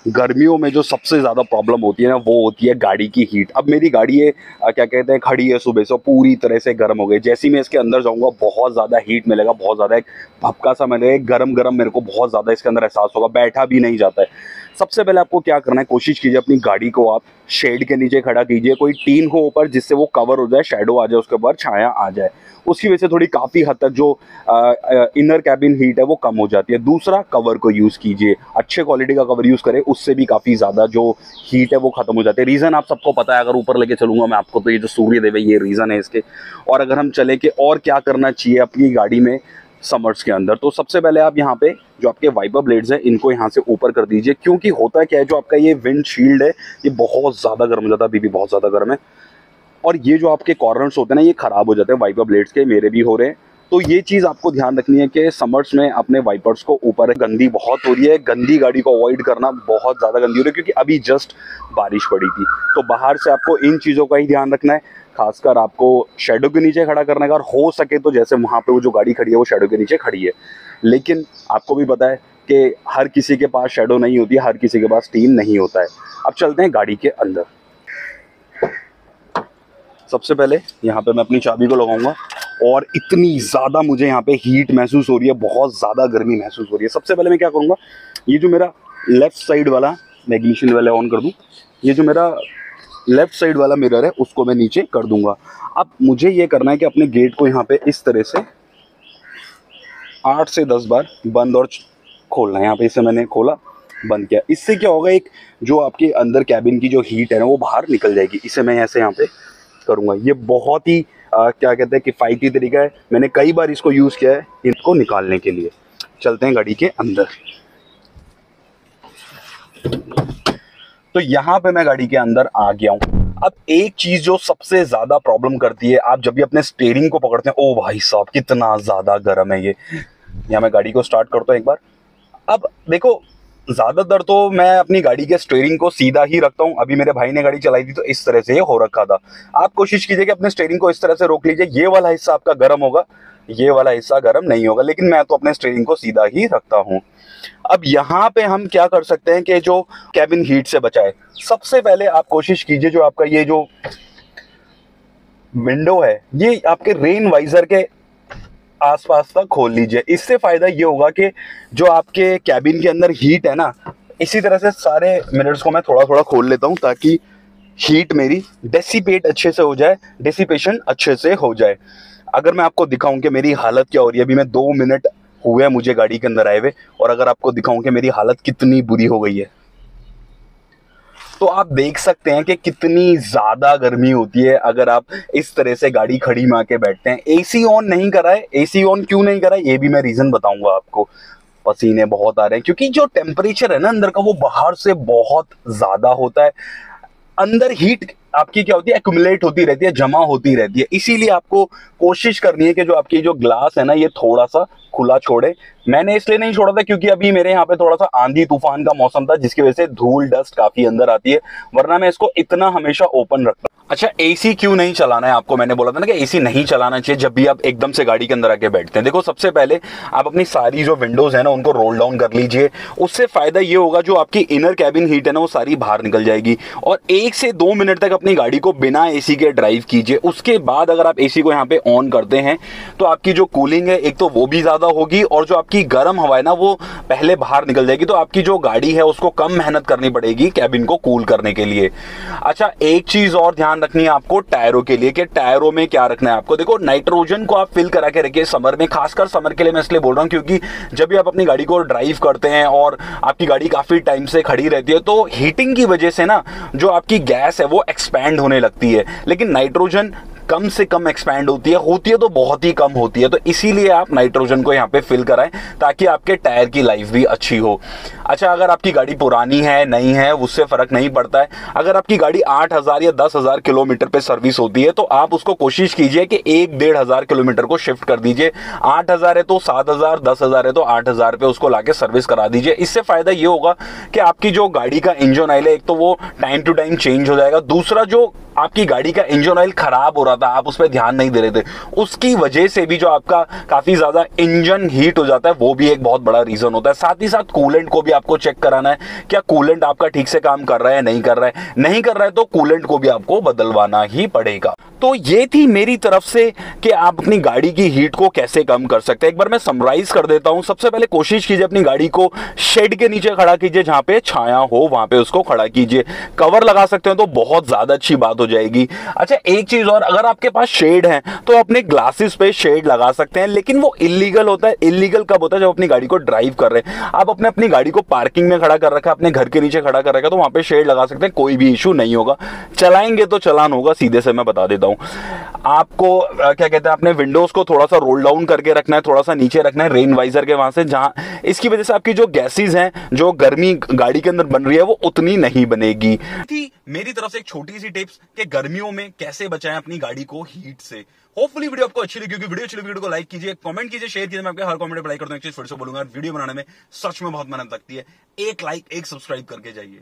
गर्मियों में जो सबसे ज़्यादा प्रॉब्लम होती है ना, वो होती है गाड़ी की हीट। अब मेरी गाड़ी है क्या कहते हैं, खड़ी है सुबह से, पूरी तरह से गर्म हो गई। जैसे ही मैं इसके अंदर जाऊँगा बहुत ज़्यादा हीट मिलेगा, बहुत ज़्यादा एक भपका सा मिलेगा, एक गरम गरम मेरे को बहुत ज़्यादा इसके अंदर एहसास होगा, बैठा भी नहीं जाता है। सबसे पहले आपको क्या करना है, कोशिश कीजिए अपनी गाड़ी को आप शेड के नीचे खड़ा कीजिए, कोई टीन हो ऊपर जिससे वो कवर हो जाए, शैडो आ जाए, उसके ऊपर छाया आ जाए। उसकी वजह से थोड़ी काफ़ी हद तक जो इनर कैबिन हीट है वो कम हो जाती है। दूसरा, कवर को यूज़ कीजिए, अच्छे क्वालिटी का कवर यूज़ करें, उससे भी काफ़ी ज़्यादा जो हीट है वो खत्म हो जाती है। रीज़न आप सबको पता है, अगर ऊपर लेके चलूँगा मैं आपको, तो ये जो सूर्यदेव है ये रीज़न है इसके। और अगर हम चले कि और क्या करना चाहिए अपनी गाड़ी में समर्स के अंदर, तो सबसे पहले आप यहाँ पे जो आपके वाइपर ब्लेड्स हैं इनको यहाँ से ऊपर कर दीजिए, क्योंकि होता क्या है, जो आपका ये विंडशील्ड है ये बहुत ज़्यादा गर्म हो जाता है, अभी भी बहुत ज़्यादा गर्म है। और ये जो आपके कॉर्नर्स होते हैं ना, ये ख़राब हो जाते हैं वाइपर ब्लेड्स के, मेरे भी हो रहे हैं। तो ये चीज़ आपको ध्यान रखनी है कि समर्स में अपने वाइपर्स को ऊपर, गंदी बहुत हो रही है, गंदी गाड़ी को अवॉइड करना, बहुत ज़्यादा गंदी हो रही है, क्योंकि अभी जस्ट बारिश पड़ी थी। तो बाहर से आपको इन चीज़ों का ही ध्यान रखना है, खासकर आपको शैडो के नीचे खड़ा करने का, और हो सके तो जैसे वहाँ पे वो जो गाड़ी खड़ी है वो शैडो के नीचे खड़ी है। लेकिन आपको भी पता है कि हर किसी के पास शैडो नहीं होती है, हर किसी के पास टीम नहीं होता है। अब चलते हैं गाड़ी के अंदर। सबसे पहले यहाँ पे मैं अपनी चाबी को लगाऊंगा, और इतनी ज़्यादा मुझे यहाँ पे हीट महसूस हो रही है, बहुत ज़्यादा गर्मी महसूस हो रही है। सबसे पहले मैं क्या करूँगा, ये जो मेरा लेफ़्ट साइड वाला, मैं इग्निशन वाला ऑन कर दूँ, ये जो मेरा लेफ़्ट साइड वाला मिरर है उसको मैं नीचे कर दूंगा। अब मुझे ये करना है कि अपने गेट को यहाँ पे इस तरह से 8 से 10 बार बंद और खोलना है। यहाँ पे इसे मैंने खोला, बंद किया। इससे क्या होगा, एक जो आपके अंदर कैबिन की जो हीट है ना वो बाहर निकल जाएगी। इसे मैं ऐसे यहाँ पे करूँगा। ये बहुत ही क्या कहते हैं, किफ़ायती तरीका है, मैंने कई बार इसको यूज़ किया है इनको निकालने के लिए। चलते हैं गाड़ी के अंदर। तो यहाँ पे मैं गाड़ी के अंदर आ गया हूँ। अब एक चीज़ जो सबसे ज़्यादा प्रॉब्लम करती है, आप जब भी अपने स्टीयरिंग को पकड़ते हैं, ओ भाई साहब कितना ज़्यादा गर्म है ये। यहाँ मैं गाड़ी को स्टार्ट करता हूँ एक बार। अब देखो, ज़्यादातर तो मैं अपनी गाड़ी के स्टीयरिंग को सीधा ही रखता हूँ। अभी मेरे भाई ने गाड़ी चलाई थी तो इस तरह से ये हो रखा था। आप कोशिश कीजिए कि अपने स्टीयरिंग को इस तरह से रोक लीजिए, ये वाला हिस्सा आपका गर्म होगा, ये वाला हिस्सा गर्म नहीं होगा। लेकिन मैं तो अपने स्टीयरिंग को सीधा ही रखता हूँ। अब यहाँ पे हम क्या कर सकते हैं कि जो कैबिन हीट से बचाए, सबसे पहले आप कोशिश कीजिए, जो आपका ये जो विंडो है ये आपके रेन वाइजर के आसपास तक खोल लीजिए। इससे फ़ायदा ये होगा कि जो आपके कैबिन के अंदर हीट है ना, इसी तरह से सारे मिरर्स को मैं थोड़ा थोड़ा खोल लेता हूँ ताकि हीट मेरी डेसिपेट अच्छे से हो जाए, डेसिपेशन अच्छे से हो जाए। अगर मैं आपको दिखाऊं कि मेरी हालत क्या हो रही है, अभी मैं 2 मिनट हुए मुझे गाड़ी के अंदर आए हुए, और अगर आपको दिखाऊं कि मेरी हालत कितनी बुरी हो गई है, तो आप देख सकते हैं कि कितनी ज़्यादा गर्मी होती है अगर आप इस तरह से गाड़ी खड़ी में आके बैठते हैं। एसी ऑन नहीं करा है, एसी ऑन क्यों नहीं करा है ये भी मैं रीज़न बताऊंगा आपको। पसीने बहुत आ रहे हैं क्योंकि जो टेम्परेचर है ना अंदर का, वो बाहर से बहुत ज़्यादा होता है। अंदर हीट आपकी क्या होती है, एक्यूमुलेट होती रहती है, जमा होती रहती है। इसीलिए आपको कोशिश करनी है कि जो आपकी जो ग्लास है ना ये थोड़ा सा खुला छोड़े। मैंने इसलिए नहीं छोड़ा था क्योंकि अभी मेरे यहाँ पे थोड़ा सा आंधी तूफान का मौसम था, जिसकी वजह से धूल डस्ट काफी अंदर आती है, वरना मैं इसको इतना हमेशा ओपन रखता। अच्छा, एसी क्यों नहीं चलाना है आपको, मैंने बोला था ना कि एसी नहीं चलाना चाहिए जब भी आप एकदम से गाड़ी के अंदर आके बैठते हैं। देखो, सबसे पहले आप अपनी सारी जो विंडोज है ना उनको रोल डाउन कर लीजिए। उससे फायदा ये होगा, जो आपकी इनर कैबिन हीट है ना वो सारी बाहर निकल जाएगी। और 1 से 2 मिनट तक अपनी गाड़ी को बिना एसी के ड्राइव कीजिए। उसके बाद अगर आप एसी को यहाँ पे ऑन करते हैं तो आपकी जो कूलिंग है एक तो वो भी ज्यादा होगी, और जो आपकी गर्म हवा है ना वो पहले बाहर निकल जाएगी। तो आपकी जो गाड़ी है उसको कम मेहनत करनी पड़ेगी कैबिन को कूल करने के लिए। अच्छा, एक चीज और ध्यान रखनी है आपको टायरों के लिए, कि टायरों में क्या रखना है आपको। देखो, नाइट्रोजन को आप फिल करा के रखिए समर में, खासकर समर के लिए मैं इसलिए बोल रहा हूं क्योंकि जब भी आप अपनी गाड़ी को ड्राइव करते हैं और आपकी गाड़ी काफी टाइम से खड़ी रहती है, तो हीटिंग की वजह से ना जो आपकी गैस है वो एक्सपैंड होने लगती है। लेकिन नाइट्रोजन कम से कम एक्सपैंड होती है तो बहुत ही कम होती है। तो इसीलिए आप नाइट्रोजन को यहाँ पे फिल कराएं ताकि आपके टायर की लाइफ भी अच्छी हो। अच्छा, अगर आपकी गाड़ी पुरानी है नई है उससे फर्क नहीं पड़ता है। अगर आपकी गाड़ी 8,000 या 10,000 किलोमीटर पे सर्विस होती है तो आप उसको कोशिश कीजिए कि 1-1,500 किलोमीटर को शिफ्ट कर दीजिए। 8,000 है तो 7,000, 10,000 है तो 8,000 पे उसको लाके सर्विस करा दीजिए। इससे फायदा ये होगा कि आपकी जो गाड़ी का इंजन ऑयल है एक तो वो टाइम टू टाइम चेंज हो जाएगा। दूसरा, जो आपकी गाड़ी का इंजन ऑयल खराब हो रहा था, आप उस पर ध्यान नहीं दे रहे थे, उसकी वजह से भी जो आपका काफी ज्यादा इंजन हीट हो जाता है वो भी एक बहुत बड़ा रीजन होता है। साथ ही साथ कूलेंट को भी आपको चेक कराना है क्या कूलेंट आपका ठीक से काम कर रहा है, नहीं कर रहा है। नहीं कर रहा है तो कूलेंट को भी आपको बदलवाना ही पड़ेगा। तो ये थी मेरी तरफ से कि आप अपनी गाड़ी की हीट को कैसे कम कर सकते हैं। एक बार मैं समराइज कर देता हूं। सबसे पहले कोशिश कीजिए अपनी गाड़ी को शेड के नीचे खड़ा कीजिए, जहां पे छाया हो वहां पे उसको खड़ा कीजिए। कवर लगा सकते हैं तो बहुत ज्यादा अच्छी बात हो जाएगी। अच्छा, एक चीज और, अगर आपके पास शेड है तो अपने ग्लासेस पे शेड लगा सकते हैं, लेकिन वो इलीगल होता है। इलीगल कब होता है? जब अपनी गाड़ी को ड्राइव कर रहे हैं। आप अपनी गाड़ी को पार्किंग में खड़ा कर रखा है, अपने घर के नीचे खड़ा कर रखा है, तो वहां पे शेड लगा सकते हैं, कोई भी इशू नहीं होगा। चलाएंगे तो चलान होगा, सीधे से मैं बता देता हूं। आपको क्या कहते हैं, अपने विंडोज को थोड़ा सा रोल डाउन करके रखना है, थोड़ा सा नीचे रखना है रेन वाइजर के वहां से, जहां इसकी वजह से आपकी जो गैसेस हैं, जो गर्मी गाड़ी के अंदर बन रही है, वो उतनी नहीं बनेगी। थी मेरी तरफ से एक छोटी सी टिप्स कि गर्मियों में कैसे बचाएं अपनी गाड़ी को हीट से। होपफुली वीडियो आपको अच्छी लगी होगी। वीडियो अच्छी लगी, वीडियो को लाइक कीजिए, कमेंट कीजिए, शेयर कीजिए। मैं आपके हर कमेंट पे लाइक करता हूं। एक चीज फिर से बोलूंगा, वीडियो बनाने में सच में बहुत मेहनत लगती है। एक लाइक, एक सब्सक्राइब करके जाइए।